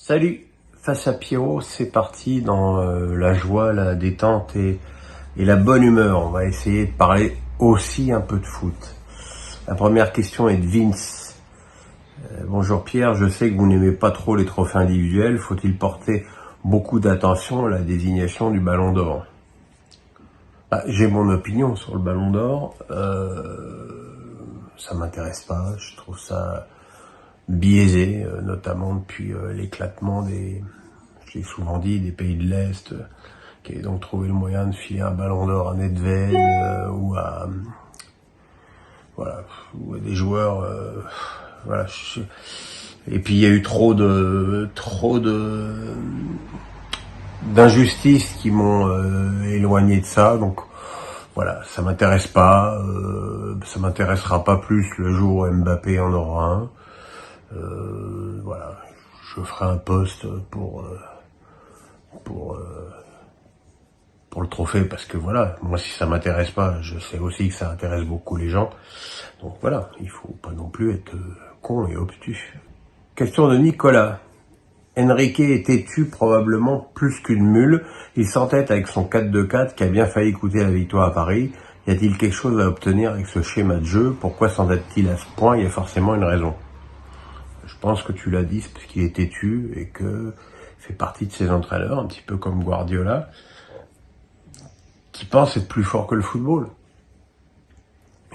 Salut, face à Pierrot, c'est parti dans la joie, la détente et la bonne humeur. On va essayer de parler aussi un peu de foot. La première question est de Vince. Bonjour Pierre, je sais que vous n'aimez pas trop les trophées individuels. Faut-il porter beaucoup d'attention à la désignation du Ballon d'Or? J'ai mon opinion sur le Ballon d'Or. Ça m'intéresse pas. Je trouve ça biaisé, notamment depuis l'éclatement je l'ai souvent dit, des pays de l'Est, qui a donc trouvé le moyen de filer un Ballon d'Or à Nedved ou à des joueurs. Voilà. Et puis il y a eu trop d'injustices qui m'ont éloigné de ça, donc voilà, ça m'intéresse pas, ça m'intéressera pas plus le jour où Mbappé en aura un. Voilà, je ferai un post pour le trophée, parce que voilà, moi si ça m'intéresse pas, je sais aussi que ça intéresse beaucoup les gens, donc voilà, il faut pas non plus être con et obtus. Question de Nicolas. Enrique est têtu probablement plus qu'une mule. Il s'entête avec son 4-2-4 qui a bien failli coûter la victoire à Paris. Y a-t-il quelque chose à obtenir avec ce schéma de jeu? Pourquoi s'entête-t-il à ce point? Il y a forcément une raison. Je pense que tu l'as dit, c'est parce qu'il est têtu et que fait partie de ces entraîneurs, un petit peu comme Guardiola, qui pensent être plus fort que le football.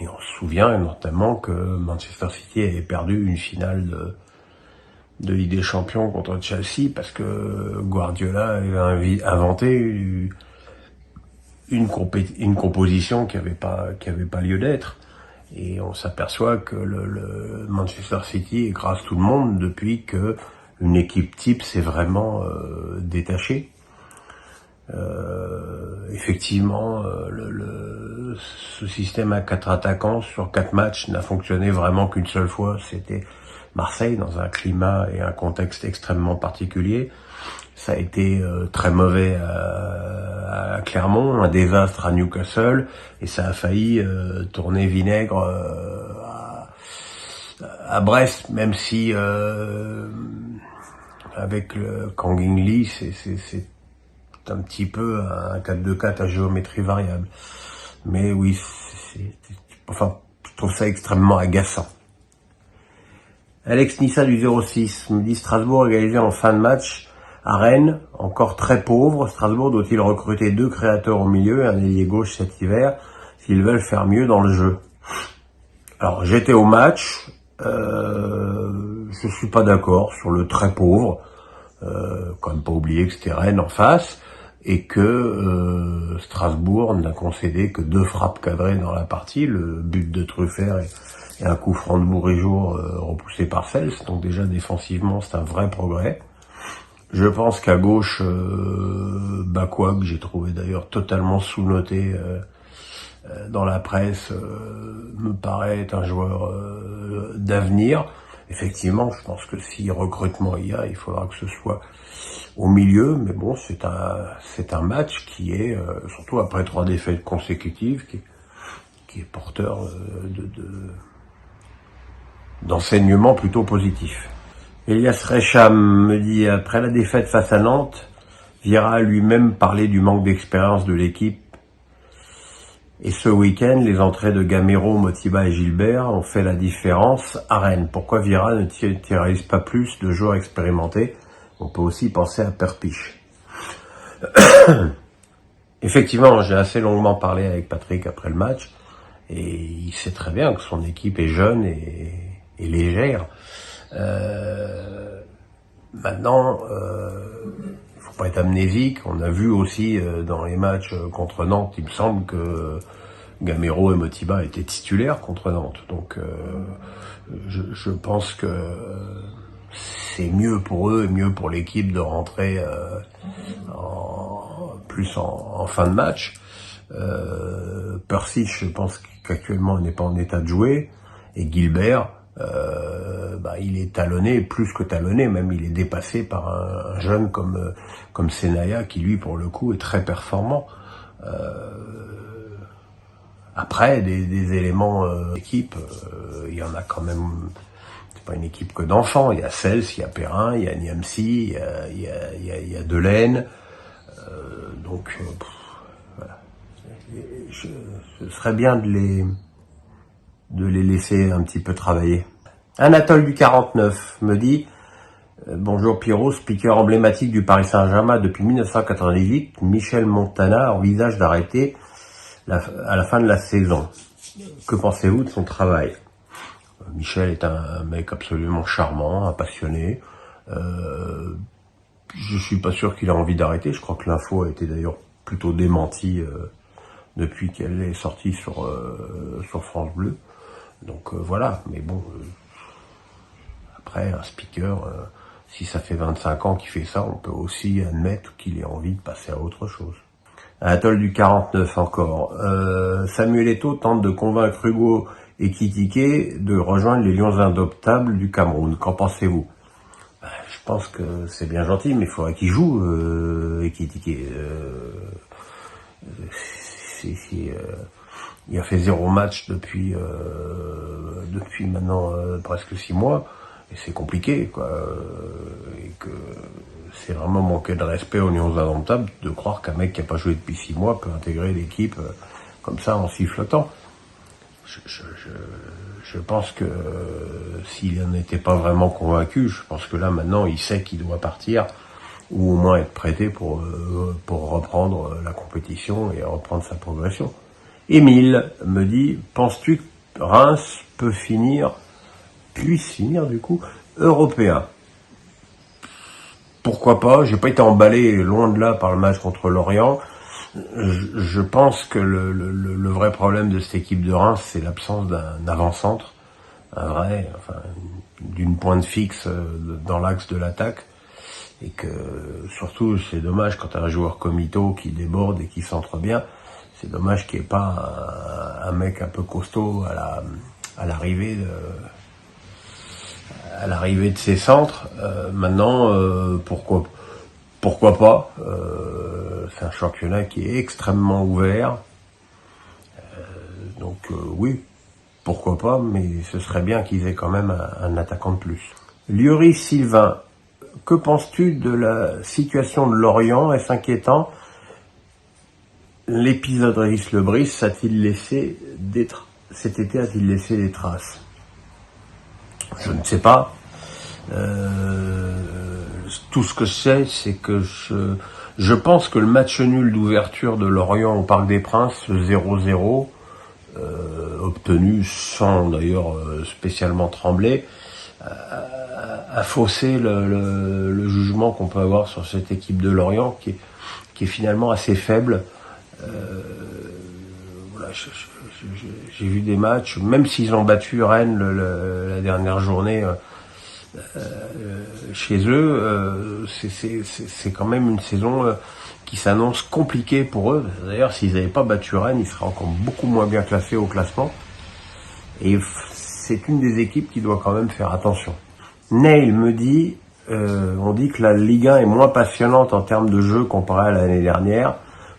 Et on se souvient notamment que Manchester City avait perdu une finale de Ligue des Champions contre Chelsea parce que Guardiola avait inventé une composition qui avait pas lieu d'être. Et on s'aperçoit que le Manchester City écrase tout le monde depuis que une équipe type s'est vraiment détachée. Effectivement, ce système à 4 attaquants sur 4 matchs n'a fonctionné vraiment qu'une seule fois. C'était Marseille, dans un climat et un contexte extrêmement particulier. Ça a été très mauvais à Clermont, un désastre à Newcastle, et ça a failli tourner vinaigre à Brest, même si avec le Kang-in Lee, c'est un petit peu un 4-2-4 à géométrie variable. Mais oui, je trouve ça extrêmement agaçant. Alex Nissa du 06 me dit Strasbourg égalisé en fin de match à Rennes, encore très pauvre. Strasbourg doit-il recruter 2 créateurs au milieu et un ailier gauche cet hiver s'ils veulent faire mieux dans le jeu? Alors j'étais au match, je suis pas d'accord sur le très pauvre, quand même pas oublier que c'était Rennes en face et que Strasbourg n'a concédé que 2 frappes cadrées dans la partie, le but de Truffert et un coup franc de Bourigeaud repoussé par Cels. Donc déjà défensivement c'est un vrai progrès. Je pense qu'à gauche, Bakwa, que j'ai trouvé d'ailleurs totalement sous-noté dans la presse, me paraît être un joueur d'avenir. Effectivement, je pense que si recrutement il y a, il faudra que ce soit au milieu, mais bon, c'est un match qui est, surtout après 3 défaites consécutives, qui est porteur d'enseignements plutôt positifs. Elias Recham me dit, après la défaite face à Nantes, Vieira a lui-même parlé du manque d'expérience de l'équipe. Et ce week-end, les entrées de Gamero, Motiba et Gilbert ont fait la différence à Rennes. Pourquoi Vieira ne titularise pas plus de joueurs expérimentés? On peut aussi penser à Perpiche. Effectivement, j'ai assez longuement parlé avec Patrick après le match, et il sait très bien que son équipe est jeune et légère. Maintenant, faut pas être amnésique. On a vu aussi dans les matchs contre Nantes, il me semble que Gamero et Motiba étaient titulaires contre Nantes. Donc je pense que c'est mieux pour eux et mieux pour l'équipe de rentrer en fin de match. Percy, je pense qu'actuellement il n'est pas en état de jouer, et Gilbert, il est talonné, plus que talonné, même il est dépassé par un jeune comme Senaya, qui lui pour le coup est très performant. Après des éléments d'équipe, il y en a quand même C'est pas une équipe que d'enfants. Il y a Cels, il y a Perrin, il y a Niamsi, il y a Delaine. Voilà. Ce serait bien de les laisser un petit peu travailler. Anatole du 49 me dit bonjour Pierrot, speaker emblématique du Paris Saint-Germain depuis 1998, Michel Montana envisage d'arrêter à la fin de la saison. Que pensez-vous de son travail? Michel est un mec absolument charmant, un passionné. Je suis pas sûr qu'il a envie d'arrêter. Je crois que l'info a été d'ailleurs plutôt démentie depuis qu'elle est sortie sur France Bleu. Donc voilà, mais bon, après un speaker, si ça fait 25 ans qu'il fait ça, on peut aussi admettre qu'il ait envie de passer à autre chose. Anatole du 49 encore. Samuel Eto'o tente de convaincre Hugo Ekitike de rejoindre les Lions Indomptables du Cameroun. Qu'en pensez-vous? Je pense que c'est bien gentil, mais il faudrait qu'il joue Ekitike. Il a fait 0 match depuis maintenant presque 6 mois, et c'est compliqué, quoi. Et que c'est vraiment manquer de respect aux Lions Indomptables de croire qu'un mec qui a pas joué depuis 6 mois peut intégrer l'équipe comme ça en sifflotant. Je pense que s'il n'en était pas vraiment convaincu, je pense que là maintenant il sait qu'il doit partir ou au moins être prêté pour reprendre la compétition et reprendre sa progression. Émile me dit, penses-tu que Reims puisse finir du coup européen? Pourquoi pas? J'ai pas été emballé loin de là par le match contre Lorient. Je pense que le vrai problème de cette équipe de Reims, c'est l'absence d'un avant-centre, d'une pointe fixe dans l'axe de l'attaque. Et que surtout, c'est dommage quand t'as un joueur comme Ito qui déborde et qui centre bien. C'est dommage qu'il n'y ait pas un mec un peu costaud à l'arrivée de ses centres. Maintenant, pourquoi pas? C'est un championnat qui est extrêmement ouvert. Oui, pourquoi pas, mais ce serait bien qu'ils aient quand même un attaquant de plus. Liori Sylvain, que penses-tu de la situation de Lorient? Est-ce inquiétant? L'épisode Régis Lebris cet été a-t-il laissé des traces? Je ne sais pas. Tout ce que je sais, c'est que je pense que le match nul d'ouverture de Lorient au Parc des Princes, 0-0, obtenu sans d'ailleurs spécialement trembler, a faussé le jugement qu'on peut avoir sur cette équipe de Lorient qui est finalement assez faible. Voilà, j'ai vu des matchs, même s'ils ont battu Rennes la dernière journée chez eux, c'est quand même une saison qui s'annonce compliquée pour eux. D'ailleurs, s'ils n'avaient pas battu Rennes, ils seraient encore beaucoup moins bien classés au classement. Et c'est une des équipes qui doit quand même faire attention. Neil me dit, on dit que la Ligue 1 est moins passionnante en termes de jeu comparé à l'année dernière.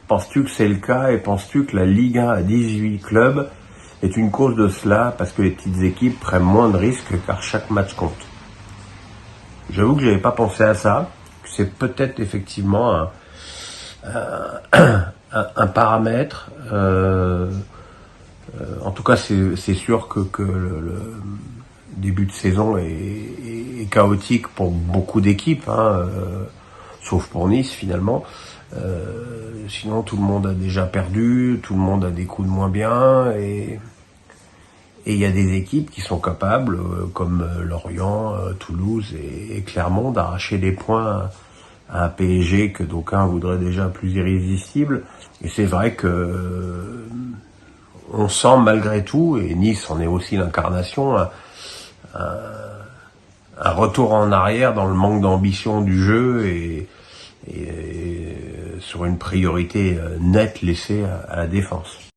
Penses-tu que c'est le cas et penses-tu que la Ligue 1 à 18 clubs est une cause de cela parce que les petites équipes prennent moins de risques car chaque match compte? J'avoue que j'avais pas pensé à ça, que c'est peut-être effectivement un paramètre. En tout cas, c'est sûr que le début de saison est chaotique pour beaucoup d'équipes, sauf pour Nice finalement. Sinon, tout le monde a déjà perdu, tout le monde a des coups de moins bien, et il y a des équipes qui sont capables, comme Lorient, Toulouse et Clermont, d'arracher des points à un PSG que d'aucuns voudraient déjà plus irrésistible. Et c'est vrai que on sent malgré tout, et Nice en est aussi l'incarnation, un retour en arrière dans le manque d'ambition du jeu et sur une priorité nette laissée à la défense.